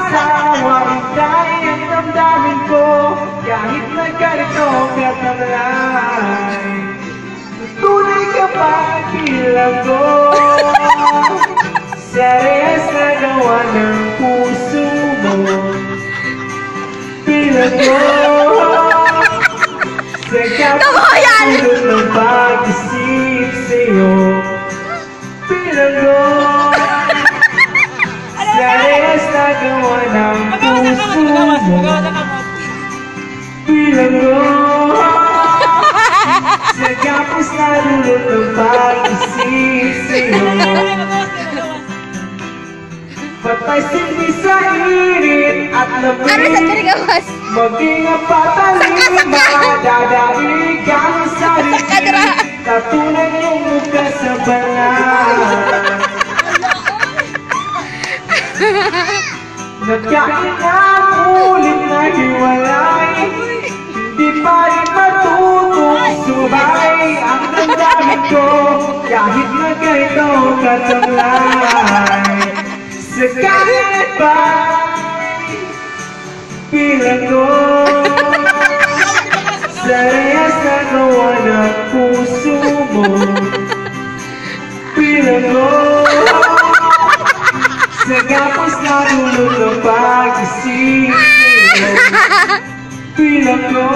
asawang dahil ang damdamin ko kahit na ganito katamlay. Tunay ka pa bilang ko sa rehas na gawa ng puso mo. Bilang ko sa kapatulog ng pag-isip sa'yo. Bilang ko sa rehas na gawa ng puso mo. Bilang ko sa kapos na dulot ng pag-isip sa'yo. Patay silbi sa init at lamig, maging patalim, madadaig ang sarili, tatunan yung mukha sa banal. Nagkainang ulit na hiwalay, hindi pa rin matutong sumabay ang damdamin ko kahit na ganito katamlay. Sa kahit ba bilang ko sa rehas na gawa ng puso mo. Bilang ko sa kapos na dulot ng pag-isip mo. Bilang ko